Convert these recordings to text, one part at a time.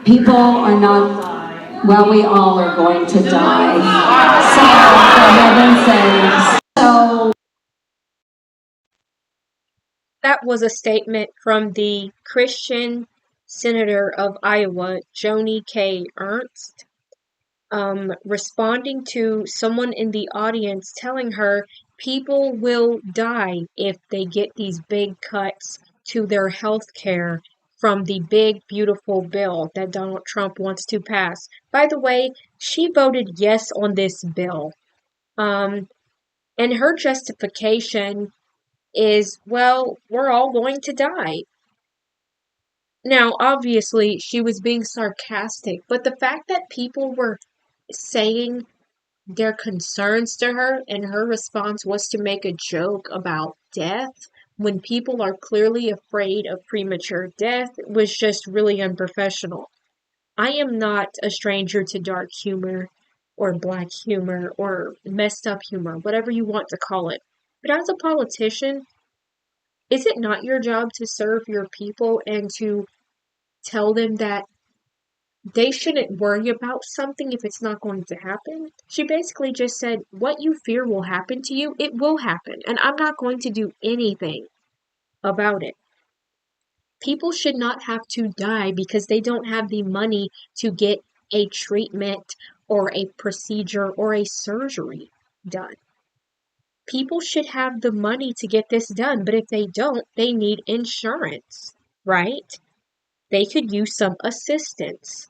people are not, well, we all are going to die. So, for heaven's sakes. So, that was a statement from the Christian senator of Iowa, Joni Ernst, responding to someone in the audience telling her people will die if they get these big cuts to their health care from the big, beautiful bill that Donald Trump wants to pass. By the way, she voted yes on this bill. And her justification is, well, we're all going to die. Now, obviously, she was being sarcastic, but the fact that people were saying their concerns to her and her response was to make a joke about death when people are clearly afraid of premature death was just really unprofessional. I am not a stranger to dark humor or black humor or messed up humor, whatever you want to call it. But as a politician, is it not your job to serve your people and to tell them that they shouldn't worry about something if it's not going to happen? She basically just said, what you fear will happen to you, it will happen, and I'm not going to do anything about it. People should not have to die because they don't have the money to get a treatment or a procedure or a surgery done. People should have the money to get this done, but if they don't, they need insurance, right? They could use some assistance.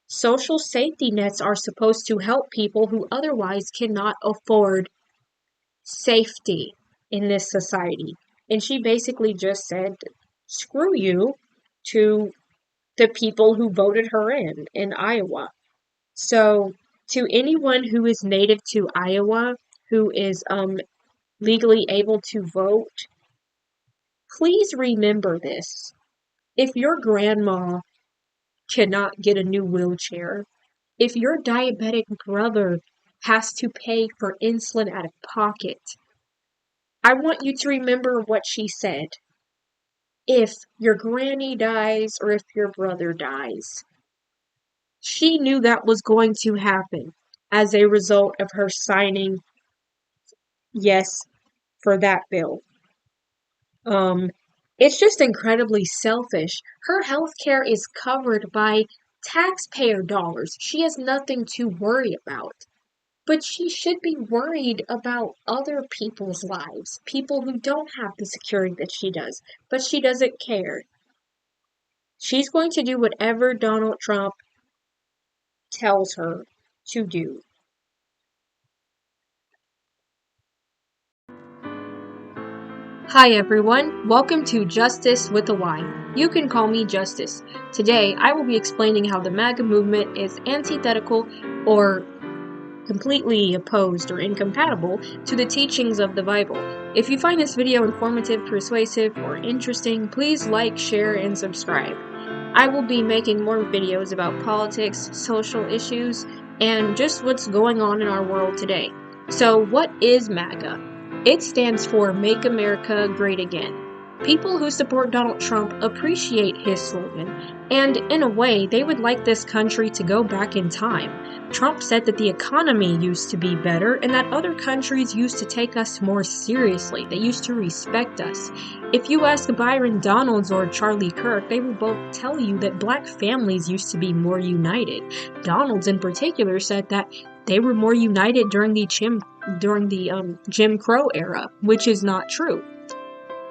Social safety nets are supposed to help people who otherwise cannot afford safety in this society. And she basically just said, screw you to the people who voted her in Iowa. So to anyone who is native to Iowa, who is legally able to vote, please remember this. If your grandma cannot get a new wheelchair, if your diabetic brother has to pay for insulin out of pocket, I want you to remember what she said. If your granny dies or if your brother dies, she knew that was going to happen as a result of her signing yes for that bill. It's just incredibly selfish. Her health care is covered by taxpayer dollars. She has nothing to worry about. But she should be worried about other people's lives, people who don't have the security that she does. But she doesn't care. She's going to do whatever Donald Trump tells her to do. Hi everyone, welcome to Justice with a Y. You can call me Justice. Today I will be explaining how the MAGA movement is antithetical or completely opposed or incompatible to the teachings of the Bible. If you find this video informative, persuasive, or interesting, please like, share, and subscribe. I will be making more videos about politics, social issues, and just what's going on in our world today. So what is MAGA? It stands for Make America Great Again. People who support Donald Trump appreciate his slogan, and in a way, they would like this country to go back in time. Trump said that the economy used to be better and that other countries used to take us more seriously. They used to respect us. If you ask Byron Donalds or Charlie Kirk, they will both tell you that black families used to be more united. Donalds in particular said that they were more united during the Jim Crow era, which is not true.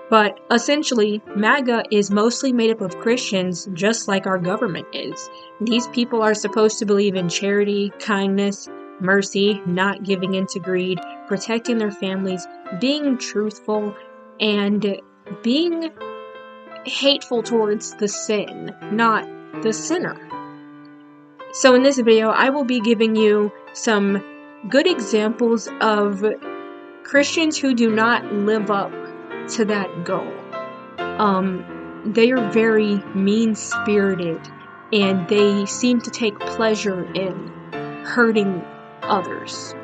But essentially, MAGA is mostly made up of Christians, just like our government is. These people are supposed to believe in charity, kindness, mercy, not giving in to greed, protecting their families, being truthful, and being hateful towards the sin, not the sinner. So in this video, I will be giving you some good examples of Christians who do not live up to that goal. They are very mean-spirited and they seem to take pleasure in hurting others.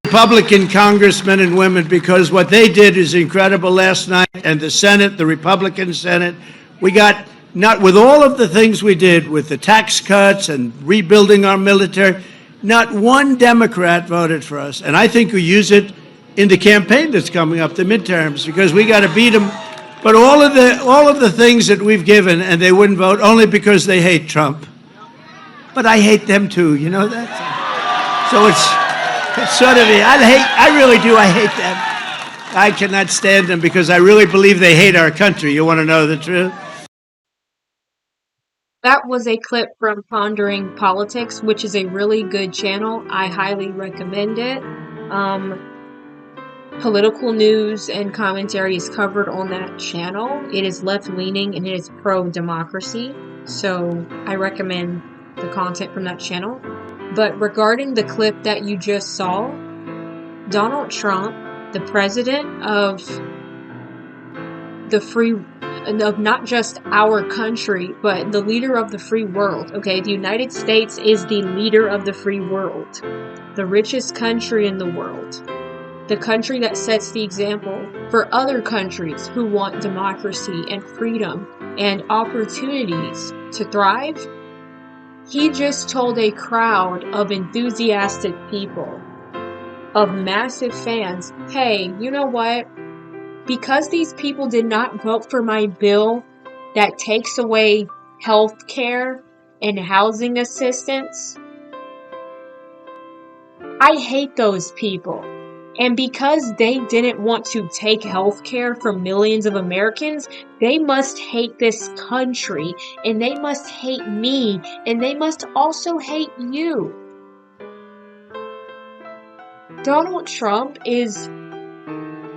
Republican congressmen and women, because what they did is incredible last night, and the Senate, the Republican Senate, we got not with all of the things we did with the tax cuts and rebuilding our military, not one Democrat voted for us. And I think we use it in the campaign that's coming up, the midterms, because we got to beat them. But all of the things that we've given, and they wouldn't vote only because they hate Trump. But I hate them too, you know that? So it's sort of, I really do, I hate them. I cannot stand them because I really believe they hate our country. You want to know the truth? That was a clip from Pondering Politics, which is a really good channel. I highly recommend it. Political news and commentary is covered on that channel. It is left-leaning and it is pro-democracy, so I recommend the content from that channel. But regarding the clip that you just saw, Donald Trump, the president of not just our country, but the leader of the free world. Okay, the United States is the leader of the free world, the richest country in the world, the country that sets the example for other countries who want democracy and freedom and opportunities to thrive. He just told a crowd of enthusiastic people, of massive fans, hey, you know what? Because these people did not vote for my bill that takes away health care and housing assistance, I hate those people. And because they didn't want to take health care from millions of Americans, they must hate this country, and they must hate me, and they must also hate you. Donald Trump is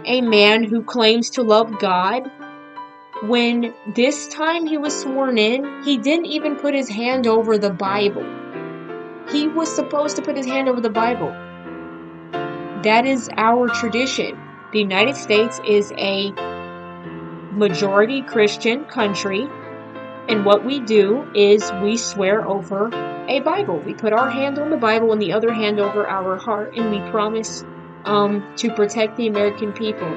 a man who claims to love God. When this time he was sworn in, he didn't even put his hand over the Bible. He was supposed to put his hand over the Bible. That is our tradition. The United States is a majority Christian country, and what we do is we swear over a Bible. We put our hand on the Bible and the other hand over our heart, and we promise to protect the American people.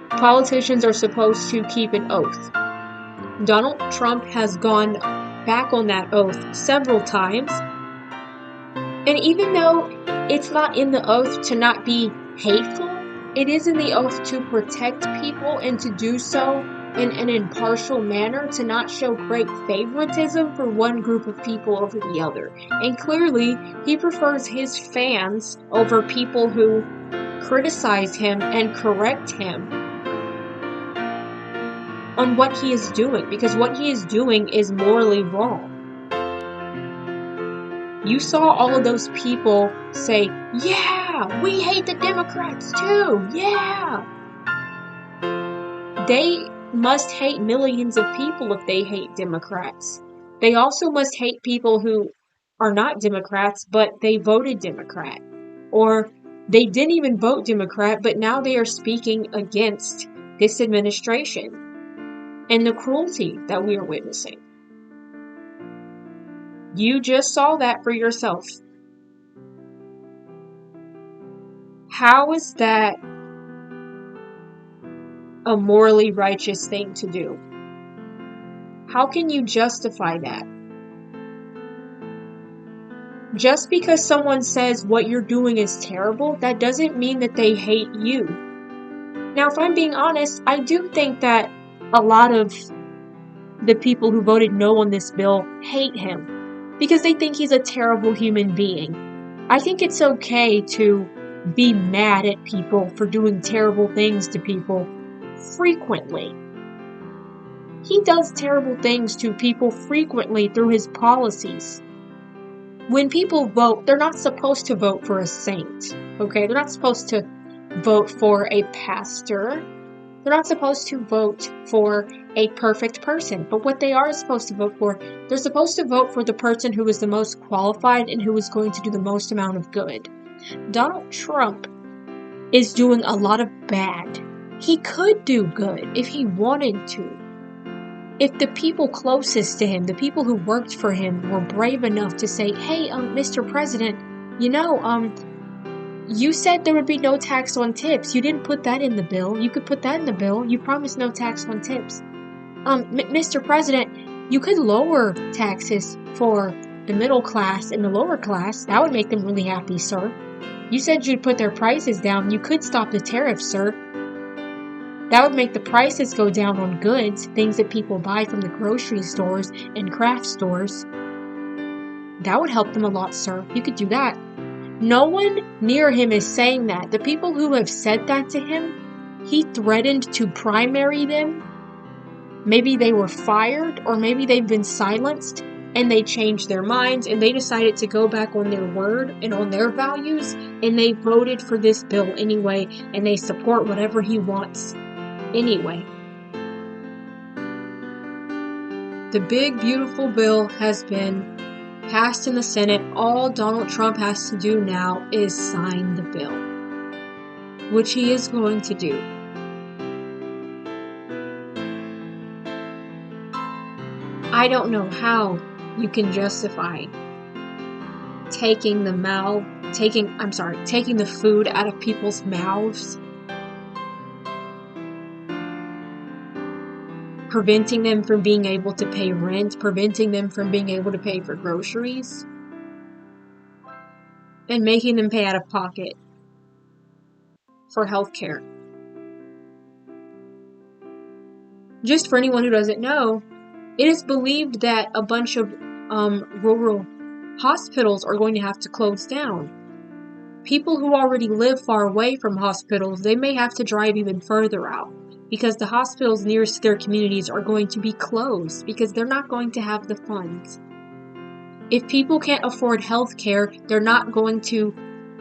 Politicians are supposed to keep an oath. Donald Trump has gone back on that oath several times. And even though it's not in the oath to not be hateful, it is in the oath to protect people and to do so in an impartial manner, to not show great favoritism for one group of people over the other. And clearly, he prefers his fans over people who criticize him and correct him on what he is doing, because what he is doing is morally wrong. You saw all of those people say, yeah, we hate the Democrats too, yeah. They must hate millions of people if they hate Democrats. They also must hate people who are not Democrats, but they voted Democrat. Or they didn't even vote Democrat, but now they are speaking against this administration and the cruelty that we are witnessing. You just saw that for yourself. How is that a morally righteous thing to do? How can you justify that? Just because someone says what you're doing is terrible, that doesn't mean that they hate you. Now, if I'm being honest, I do think that a lot of the people who voted no on this bill hate him because they think he's a terrible human being. I think it's okay to be mad at people for doing terrible things to people frequently. He does terrible things to people frequently through his policies. When people vote, they're not supposed to vote for a saint, okay? They're not supposed to vote for a pastor. They're not supposed to vote for a perfect person. But what they are supposed to vote for, they're supposed to vote for the person who is the most qualified and who is going to do the most amount of good. Donald Trump is doing a lot of bad. He could do good if he wanted to. If the people closest to him, the people who worked for him, were brave enough to say, hey, Mr. President, you said there would be no tax on tips. You didn't put that in the bill. You could put that in the bill. You promised no tax on tips. Mr. President, you could lower taxes for the middle class and the lower class. That would make them really happy, sir. You said you'd put their prices down. You could stop the tariffs, sir. That would make the prices go down on goods, things that people buy from the grocery stores and craft stores. That would help them a lot, sir. You could do that. No one near him is saying that. The people who have said that to him, he threatened to primary them. Maybe they were fired, or maybe they've been silenced, and they changed their minds, and they decided to go back on their word and on their values, and they voted for this bill anyway, and they support whatever he wants anyway. The big, beautiful bill has been passed in the Senate. All Donald Trump has to do now is sign the bill, which he is going to do. I don't know how you can justify taking the food out of people's mouths, preventing them from being able to pay rent, preventing them from being able to pay for groceries, and making them pay out of pocket for health care. Just for anyone who doesn't know, it is believed that a bunch of rural hospitals are going to have to close down. People who already live far away from hospitals, they may have to drive even further out, because the hospitals nearest their communities are going to be closed because they're not going to have the funds. If people can't afford health care, they're not going to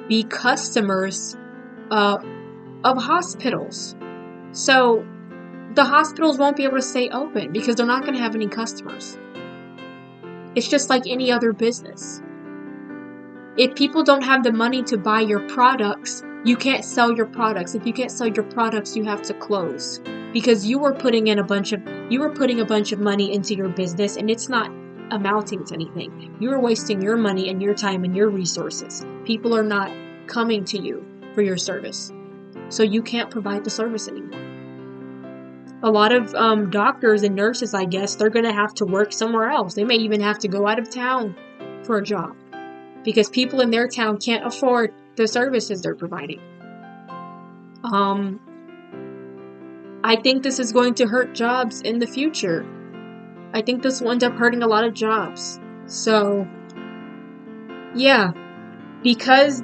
be customers of hospitals. So the hospitals won't be able to stay open because they're not going to have any customers. It's just like any other business. If people don't have the money to buy your products, you can't sell your products. If you can't sell your products, you have to close because you were putting a bunch of money into your business, and it's not amounting to anything. You are wasting your money and your time and your resources. People are not coming to you for your service, so you can't provide the service anymore. A lot of doctors and nurses, I guess, they're going to have to work somewhere else. They may even have to go out of town for a job because people in their town can't afford the services they're providing. I think this is going to hurt jobs in the future. I think this will end up hurting a lot of jobs. So, yeah, because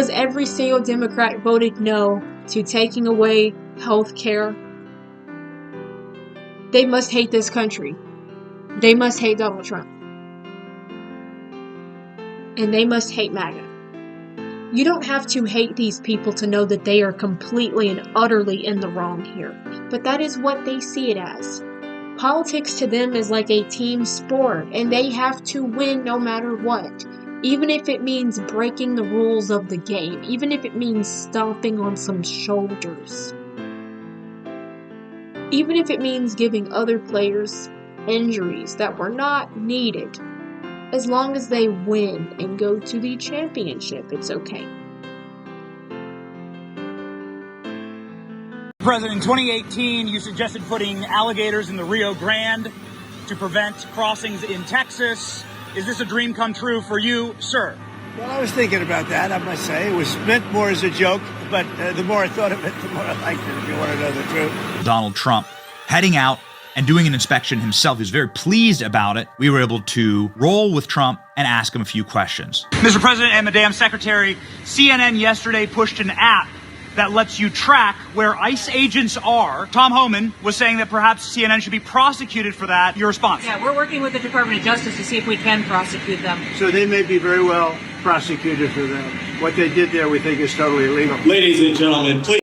every single Democrat voted no to taking away health care, they must hate this country. They must hate Donald Trump. And they must hate MAGA. You don't have to hate these people to know that they are completely and utterly in the wrong here. But that is what they see it as. Politics to them is like a team sport, and they have to win no matter what. Even if it means breaking the rules of the game. Even if it means stomping on some shoulders. Even if it means giving other players injuries that were not needed. As long as they win and go to the championship, it's okay. President, in 2018, you suggested putting alligators in the Rio Grande to prevent crossings in Texas. Is this a dream come true for you, sir? Well, I was thinking about that, I must say. It was meant more as a joke, but the more I thought of it, the more I liked it, if you want to know the truth. Donald Trump heading out and doing an inspection himself. He was very pleased about it. We were able to roll with Trump and ask him a few questions. Mr. President and Madam Secretary, CNN yesterday pushed an app that lets you track where ICE agents are. Tom Homan was saying that perhaps CNN should be prosecuted for that. Your response? Yeah, we're working with the Department of Justice to see if we can prosecute them. So they may be very well prosecuted for that. What they did there we think is totally illegal. Ladies and gentlemen, please.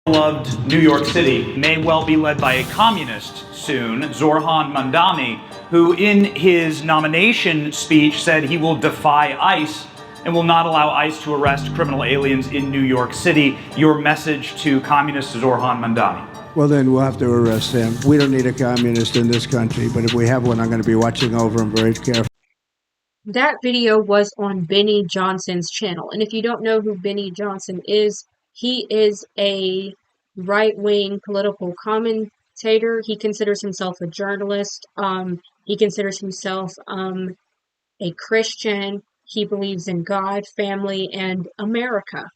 Loved New York City may well be led by a communist soon, Zoran Mandani, who in his nomination speech said he will defy ICE and will not allow ICE to arrest criminal aliens in New York City. Your message to communist Zoran Mandani? Well, then we'll have to arrest him. We don't need a communist in this country, but if we have one, I'm going to be watching over him very carefully. That video was on Benny Johnson's channel. And if you don't know who Benny Johnson is, he is a right-wing political commentator. He considers himself a journalist. He considers himself a Christian. He believes in God, family, and America.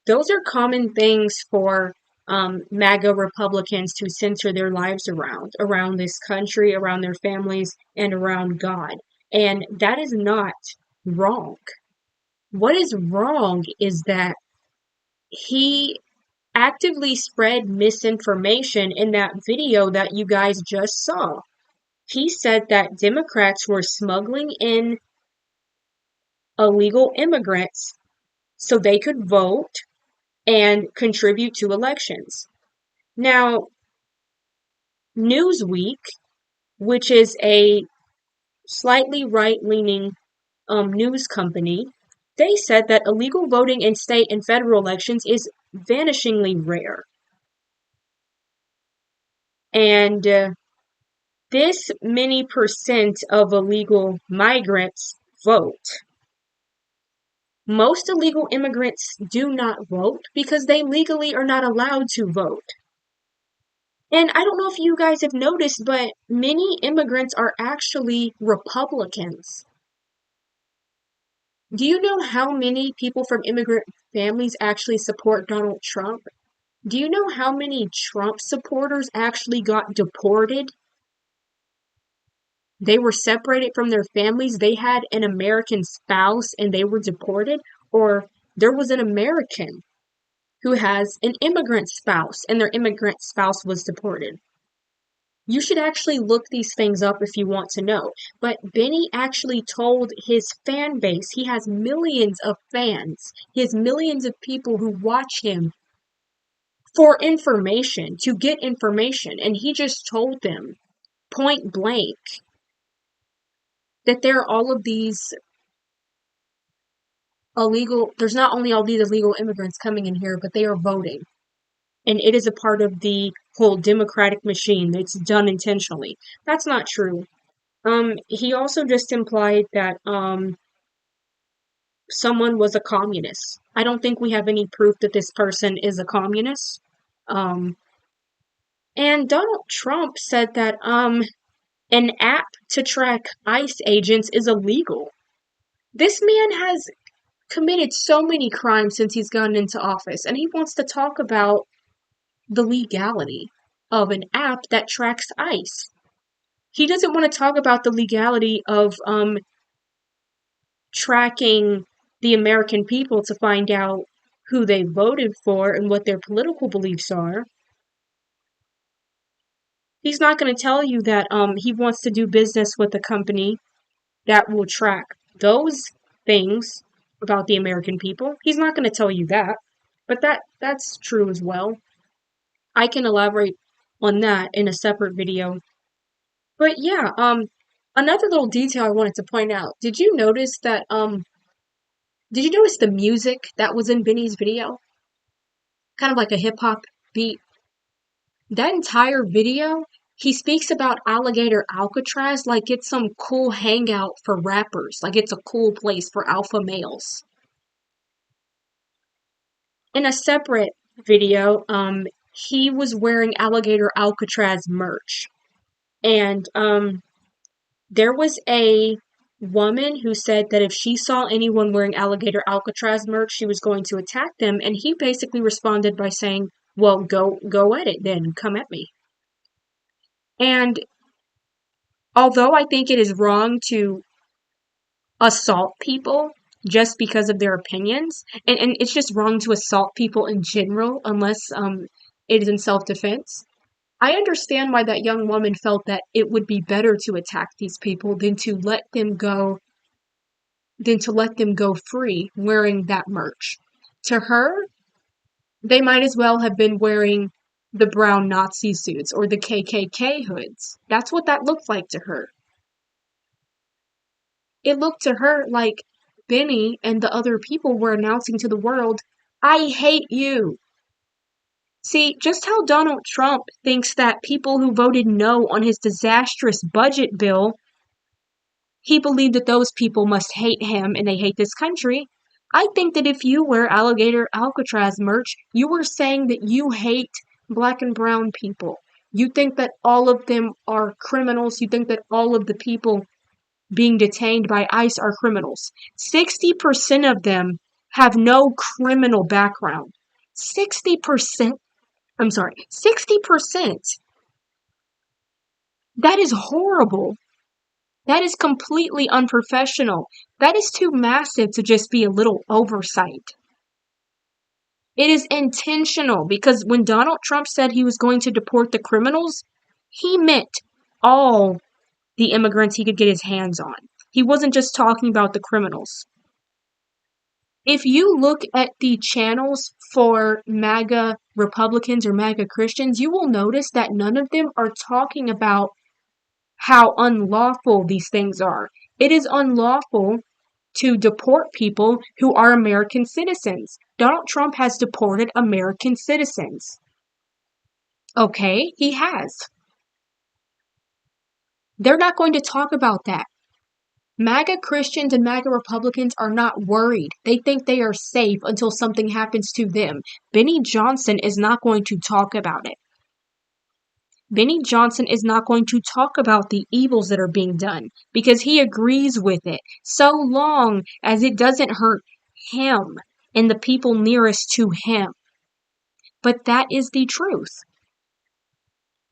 Those are common things for MAGA Republicans to center their lives around this country, around their families, and around God. And that is not wrong. What is wrong is that he actively spread misinformation in that video that you guys just saw. He said that Democrats were smuggling in illegal immigrants so they could vote and contribute to elections. Now, Newsweek, which is a slightly right-leaning news company, they said that illegal voting in state and federal elections is vanishingly rare. And this many percent of illegal migrants vote. Most illegal immigrants do not vote because they legally are not allowed to vote. And I don't know if you guys have noticed, but many immigrants are actually Republicans. Do you know how many people from immigrant families actually support Donald Trump? Do you know how many Trump supporters actually got deported? They were separated from their families. They had an American spouse and they were deported. Or there was an American who has an immigrant spouse and their immigrant spouse was deported. You should actually look these things up if you want to know. But Benny actually told his fan base, he has millions of fans, he has millions of people who watch him for information, to get information. And he just told them point blank that there are all of these there's not only all these illegal immigrants coming in here, but they are voting. And it is a part of the whole democratic machine. It's done intentionally. That's not true. He also just implied that someone was a communist. I don't think we have any proof that this person is a communist. And Donald Trump said that an app to track ICE agents is illegal. This man has committed so many crimes since he's gotten into office, and he wants to talk about the legality of an app that tracks ICE. He doesn't want to talk about the legality of tracking the American people to find out who they voted for and what their political beliefs are. He's not going to tell you that he wants to do business with a company that will track those things about the American people. He's not going to tell you that, but that's true as well. I can elaborate on that in a separate video. But yeah, another little detail I wanted to point out. Did you notice the music that was in Benny's video? Kind of like a hip hop beat. That entire video, he speaks about Alligator Alcatraz like it's some cool hangout for rappers, like it's a cool place for alpha males. In a separate video, he was wearing Alligator Alcatraz merch. And there was a woman who said that if she saw anyone wearing Alligator Alcatraz merch, she was going to attack them. And he basically responded by saying, well, go at it then, come at me. And although I think it is wrong to assault people just because of their opinions, and it's just wrong to assault people in general unless it is in self-defense, I understand why that young woman felt that it would be better to attack these people than to let them go free wearing that merch. To her, they might as well have been wearing the brown Nazi suits or the KKK hoods. That's what that looked like to her. It looked to her like Benny and the other people were announcing to the world, I hate you. See, just how Donald Trump thinks that people who voted no on his disastrous budget bill, he believed that those people must hate him and they hate this country. I think that if you wear alligator Alcatraz merch, you are saying that you hate black and brown people. You think that all of them are criminals. You think that all of the people being detained by ICE are criminals. 60% of them have no criminal background. 60%. I'm sorry, 60%. That is horrible. That is completely unprofessional. That is too massive to just be a little oversight. It is intentional because when Donald Trump said he was going to deport the criminals, he meant all the immigrants he could get his hands on. He wasn't just talking about the criminals. If you look at the channels for MAGA Republicans or MAGA Christians, you will notice that none of them are talking about how unlawful these things are. It is unlawful to deport people who are American citizens. Donald Trump has deported American citizens. Okay, he has. They're not going to talk about that. MAGA Christians and MAGA Republicans are not worried. They think they are safe until something happens to them. Benny Johnson is not going to talk about it. Benny Johnson is not going to talk about the evils that are being done because he agrees with it so long as it doesn't hurt him and the people nearest to him. But that is the truth.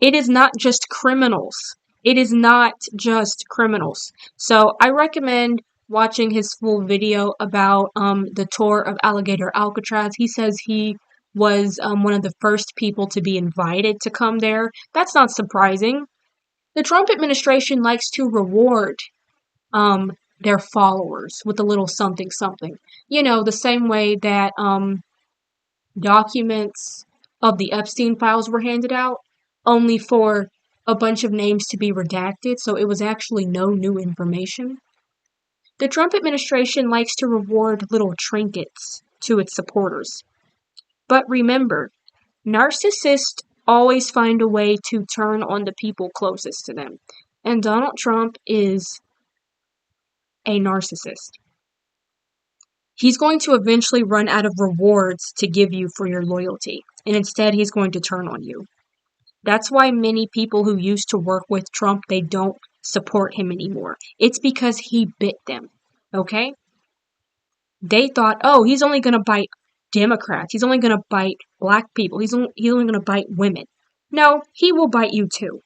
It is not just criminals. It is not just criminals. So I recommend watching his full video about the tour of Alligator Alcatraz. He says he was one of the first people to be invited to come there. That's not surprising. The Trump administration likes to reward their followers with a little something something. You know, the same way that documents of the Epstein files were handed out, only for a bunch of names to be redacted, so it was actually no new information. The Trump administration likes to reward little trinkets to its supporters. But remember, narcissists always find a way to turn on the people closest to them. And Donald Trump is a narcissist. He's going to eventually run out of rewards to give you for your loyalty, and instead he's going to turn on you. That's why many people who used to work with Trump, they don't support him anymore. It's because he bit them, okay? They thought, oh, he's only going to bite Democrats. He's only going to bite black people. He's only going to bite women. No, he will bite you too.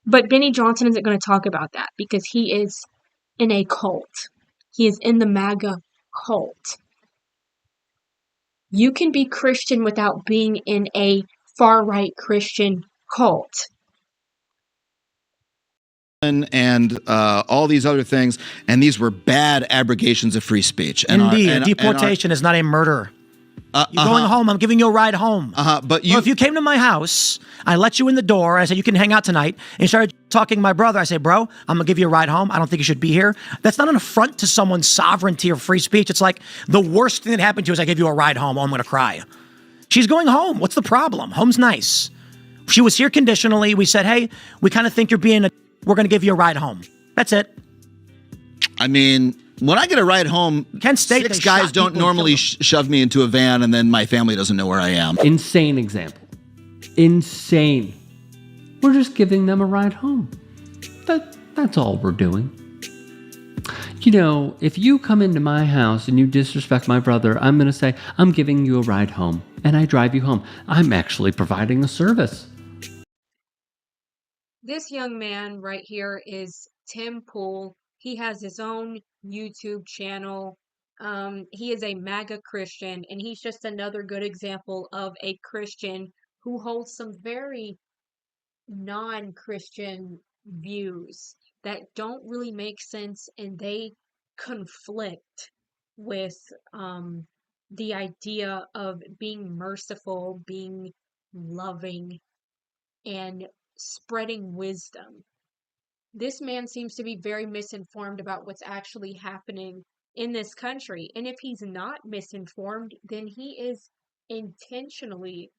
But Benny Johnson isn't going to talk about that because he is in a cult. He is in the MAGA cult. You can be Christian without being in a far-right Christian cult. And all these other things, and these were bad abrogations of free speech. And Indeed, deportation is not a murder. You're going home. I'm giving you a ride home. But Well, if you came to my house, I let you in the door. I said, you can hang out tonight. And you started talking to my brother. I say, bro, I'm going to give you a ride home. I don't think you should be here. That's not an affront to someone's sovereignty or free speech. It's like the worst thing that happened to you is I gave you a ride home. Oh, I'm going to cry. She's going home. What's the problem? Home's nice. She was here conditionally. We said, hey, we kind of think you're being we're going to give you a ride home. That's it. I mean, when I get a ride home, Kent State, six guys don't normally shove me into a van and then my family doesn't know where I am. Insane example. Insane. We're just giving them a ride home. That's all we're doing. You know, if you come into my house and you disrespect my brother, I'm going to say, I'm giving you a ride home, and I drive you home. I'm actually providing a service. This young man right here is Tim Pool. He has his own YouTube channel. He is a MAGA Christian, and he's just another good example of a Christian who holds some very non-Christian views that don't really make sense, and they conflict with the idea of being merciful, being loving, and spreading wisdom. This man seems to be very misinformed about what's actually happening in this country. And if he's not misinformed, then he is intentionally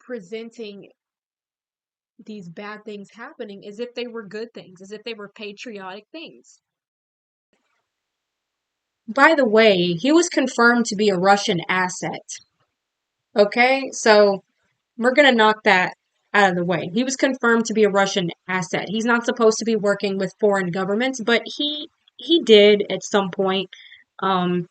presenting these bad things happening as if they were good things, as if they were patriotic things. By the way, he was confirmed to be a Russian asset. Okay, so we're gonna knock that out of the way. He was confirmed to be a Russian asset. He's not supposed to be working with foreign governments, but he did at some point. Um,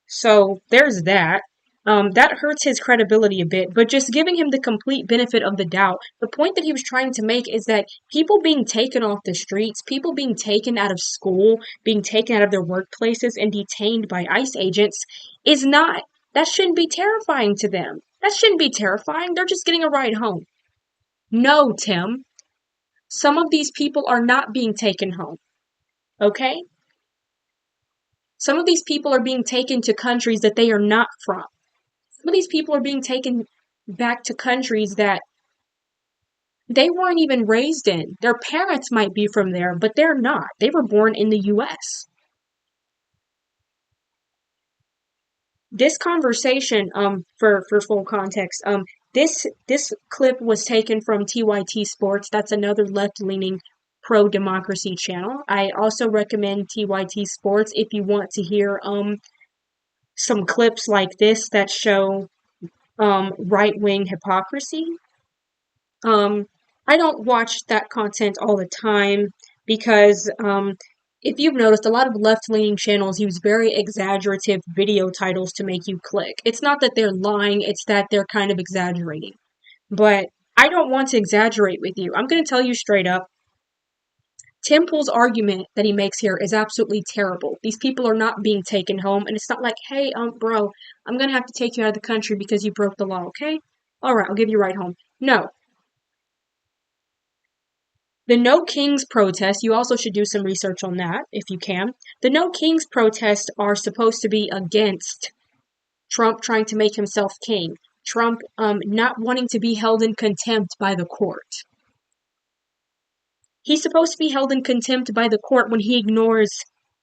so there's that. That hurts his credibility a bit, but just giving him the complete benefit of the doubt. The point that he was trying to make is that people being taken off the streets, people being taken out of school, being taken out of their workplaces and detained by ICE agents is not, that shouldn't be terrifying to them. That shouldn't be terrifying. They're just getting a ride home. No, Tim. Some of these people are not being taken home. Okay? Some of these people are being taken to countries that they are not from. Some of these people are being taken back to countries that they weren't even raised in. Their parents might be from there, but they're not. They were born in the US. This conversation, for full context, this clip was taken from TYT Sports. That's another left-leaning pro-democracy channel. I also recommend TYT Sports if you want to hear some clips like this that show right-wing hypocrisy. I don't watch that content all the time because if you've noticed, a lot of left-leaning channels use very exaggerative video titles to make you click. It's not that they're lying, it's that they're kind of exaggerating. But I don't want to exaggerate with you. I'm going to tell you straight up. Tim Pool's argument that he makes here is absolutely terrible. These people are not being taken home, and it's not like, hey, bro, I'm going to have to take you out of the country because you broke the law, okay? Alright, I'll give you a ride home. No. The No Kings protest, you also should do some research on that, if you can. The No Kings protests are supposed to be against Trump trying to make himself king. Trump not wanting to be held in contempt by the court. He's supposed to be held in contempt by the court when he ignores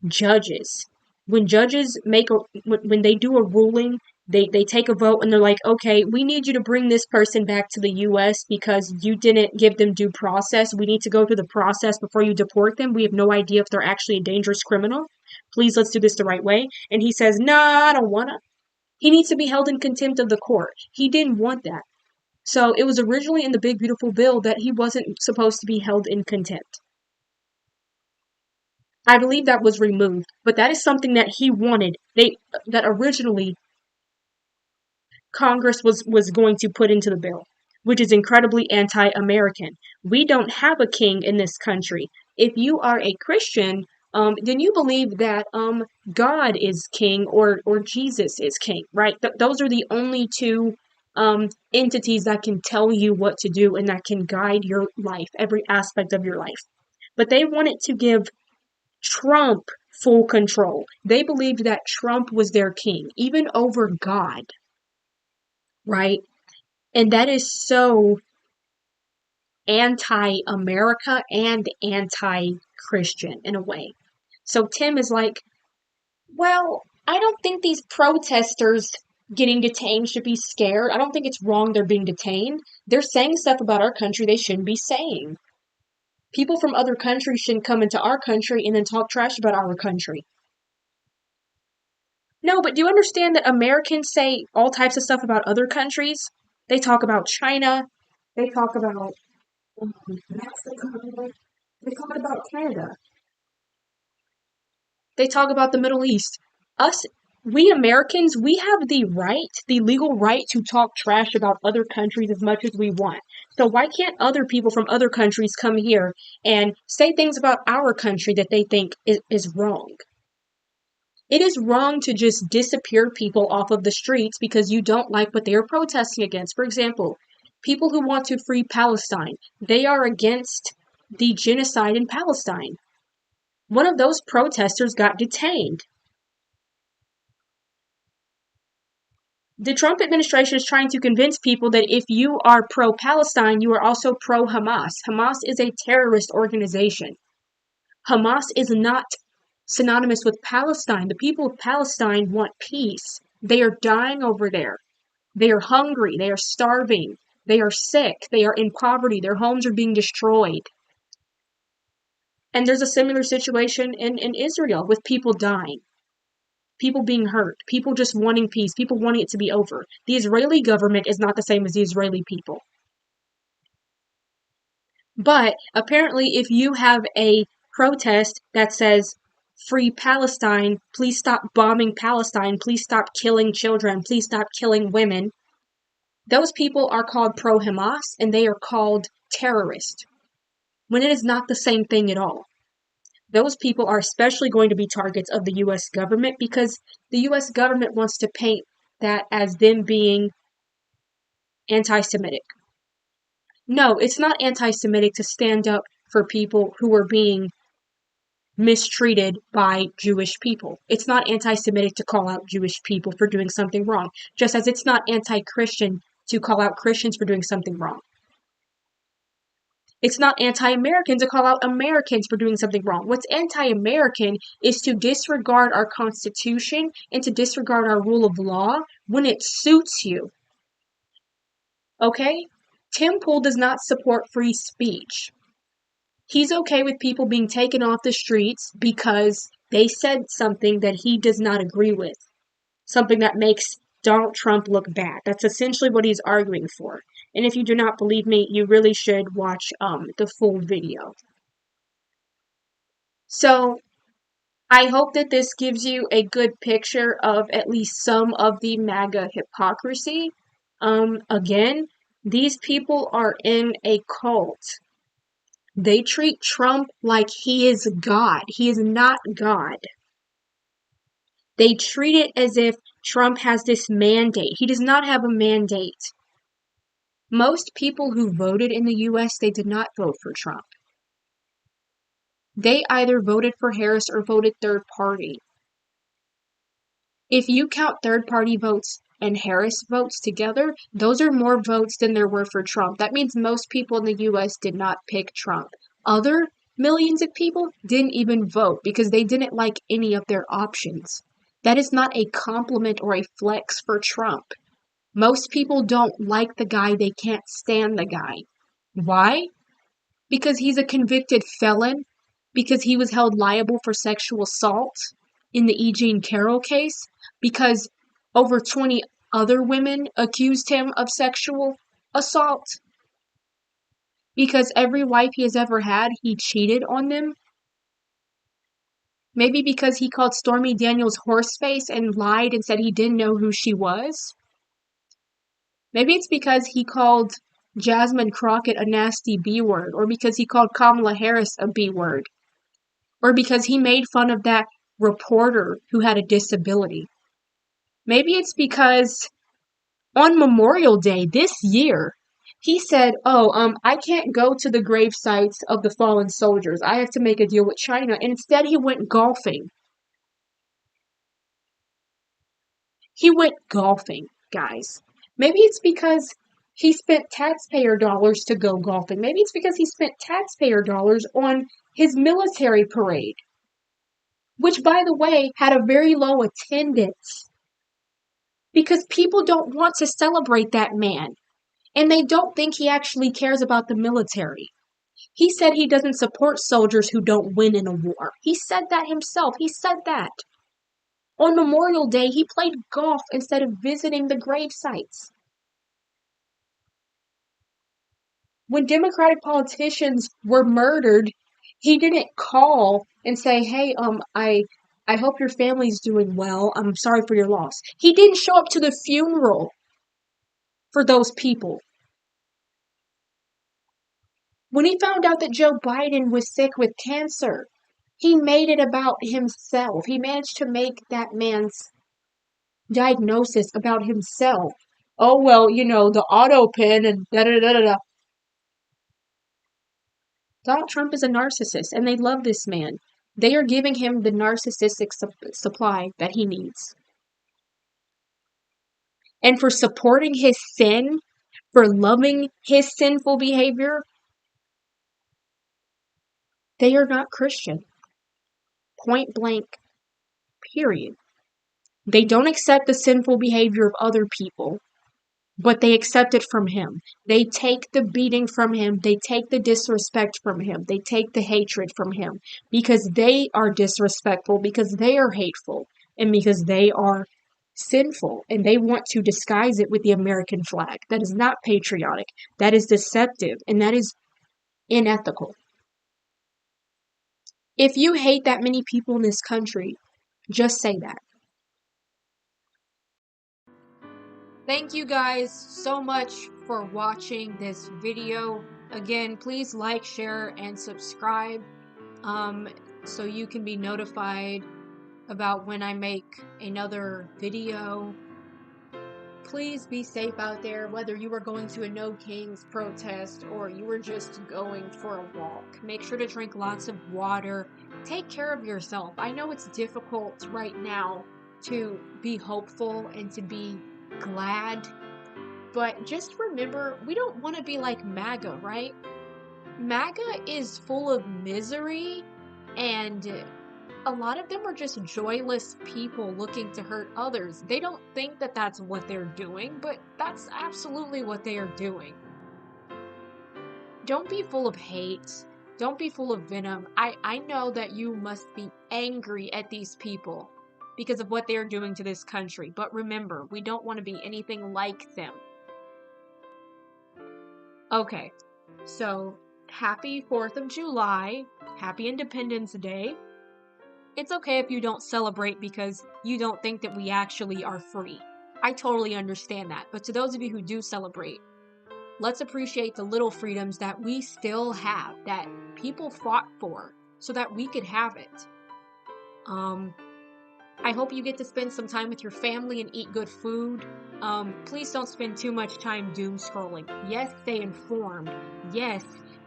judges. When judges when they do a ruling, they take a vote and they're like, okay, we need you to bring this person back to the US because you didn't give them due process. We need to go through the process before you deport them. We have no idea if they're actually a dangerous criminal. Please, let's do this the right way. And he says, nah, I don't wanna. He needs to be held in contempt of the court. He didn't want that. So it was originally in the big beautiful bill that he wasn't supposed to be held in contempt. I believe that was removed, but that is something that he wanted. That originally Congress was going to put into the bill, which is incredibly anti-American. We don't have a king in this country. If you are a Christian, then you believe that God is king or Jesus is king, right? Those are the only two entities that can tell you what to do and that can guide your life, every aspect of your life. But they wanted to give Trump full control. They believed that Trump was their king, even over God, right? And that is so anti-America and anti-Christian in a way. So Tim is like, well, I don't think these protesters getting detained should be scared. I don't think it's wrong they're being detained. They're saying stuff about our country they shouldn't be saying. People from other countries shouldn't come into our country and then talk trash about our country. No, but do you understand that Americans say all types of stuff about other countries? They talk about China. They talk about Mexico. They talk about Canada. They talk about the Middle East. We Americans, we have the right, the legal right to talk trash about other countries as much as we want. So why can't other people from other countries come here and say things about our country that they think is wrong? It is wrong to just disappear people off of the streets because you don't like what they are protesting against. For example, people who want to free Palestine, they are against the genocide in Palestine. One of those protesters got detained. The Trump administration is trying to convince people that if you are pro-Palestine, you are also pro-Hamas. Hamas is a terrorist organization. Hamas is not synonymous with Palestine. The people of Palestine want peace. They are dying over there. They are hungry. They are starving. They are sick. They are in poverty. Their homes are being destroyed. And there's a similar situation in Israel with people dying. people being hurt, people just wanting peace, people wanting it to be over. The Israeli government is not the same as the Israeli people. But apparently, if you have a protest that says, "Free Palestine, please stop bombing Palestine, please stop killing children, please stop killing women," those people are called pro-Hamas and they are called terrorists, when it is not the same thing at all. Those people are especially going to be targets of the U.S. government because the U.S. government wants to paint that as them being anti-Semitic. No, it's not anti-Semitic to stand up for people who are being mistreated by Jewish people. It's not anti-Semitic to call out Jewish people for doing something wrong, just as it's not anti-Christian to call out Christians for doing something wrong. It's not anti-American to call out Americans for doing something wrong. What's anti-American is to disregard our Constitution and to disregard our rule of law when it suits you. Okay? Tim Pool does not support free speech. He's okay with people being taken off the streets because they said something that he does not agree with. Something that makes Donald Trump look bad. That's essentially what he's arguing for. And if you do not believe me, you really should watch the full video. So, I hope that this gives you a good picture of at least some of the MAGA hypocrisy. Again, these people are in a cult. They treat Trump like he is God. He is not God. They treat it as if Trump has this mandate. He does not have a mandate. Most people who voted in the US, they did not vote for Trump. They either voted for Harris or voted third party. If you count third party votes and Harris votes together, those are more votes than there were for Trump. That means most people in the US did not pick Trump. Other millions of people didn't even vote because they didn't like any of their options. That is not a compliment or a flex for Trump. Most people don't like the guy, they can't stand the guy. Why? Because he's a convicted felon? Because he was held liable for sexual assault in the E. Jean Carroll case? Because over 20 other women accused him of sexual assault? Because every wife he has ever had, he cheated on them? Maybe because he called Stormy Daniels horseface and lied and said he didn't know who she was? Maybe it's because he called Jasmine Crockett a nasty B-word, or because he called Kamala Harris a B-word, or because he made fun of that reporter who had a disability. Maybe it's because on Memorial Day this year, he said, I can't go to the grave sites of the fallen soldiers. I have to make a deal with China. And instead he went golfing. He went golfing, guys. Maybe it's because he spent taxpayer dollars to go golfing. Maybe it's because he spent taxpayer dollars on his military parade, which, by the way, had a very low attendance because people don't want to celebrate that man, and they don't think he actually cares about the military. He said he doesn't support soldiers who don't win in a war. He said that himself. He said that. On Memorial Day, he played golf instead of visiting the grave sites. When Democratic politicians were murdered, he didn't call and say, hey, I hope your family's doing well. I'm sorry for your loss. He didn't show up to the funeral for those people. When he found out that Joe Biden was sick with cancer, he made it about himself. He managed to make that man's diagnosis about himself. Oh, well, the auto pen and da-da-da-da-da. Donald Trump is a narcissist, and they love this man. They are giving him the narcissistic supply that he needs. And for supporting his sin, for loving his sinful behavior, they are not Christian. Point blank. Period. They don't accept the sinful behavior of other people, but they accept it from him. They take the beating from him. They take the disrespect from him. They take the hatred from him because they are disrespectful, because they are hateful. and because they are sinful and they want to disguise it with the American flag. That is not patriotic. That is deceptive, and that is unethical. If you hate that many people in this country, just say that. Thank you guys so much for watching this video. Again, please like, share, and subscribe so you can be notified about when I make another video. Please be safe out there, whether you are going to a No Kings protest or you are just going for a walk. Make sure to drink lots of water. Take care of yourself. I know it's difficult right now to be hopeful and to be glad, but just remember, we don't want to be like MAGA, right? MAGA is full of misery, and a lot of them are just joyless people looking to hurt others. They don't think that that's what they're doing, but that's absolutely what they are doing. Don't be full of hate. Don't be full of venom. I know that you must be angry at these people because of what they're doing to this country. But remember, we don't want to be anything like them. Okay, so happy 4th of July. Happy Independence Day. It's okay if you don't celebrate because you don't think that we actually are free. I totally understand that. But to those of you who do celebrate, let's appreciate the little freedoms that we still have, that people fought for so that we could have it. I hope you get to spend some time with your family and eat good food. Please don't spend too much time doom scrolling. Yes, stay informed. Yes,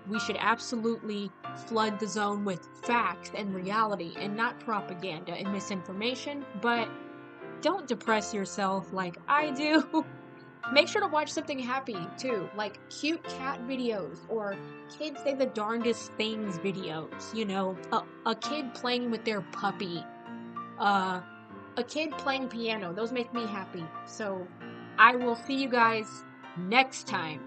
we should absolutely flood the zone with facts and reality and not propaganda and misinformation, but don't depress yourself like I do. Make sure to watch something happy too, like cute cat videos or kids say the darndest things videos, you know, a kid playing with their puppy, a kid playing piano. Those make me happy. So I will see you guys next time.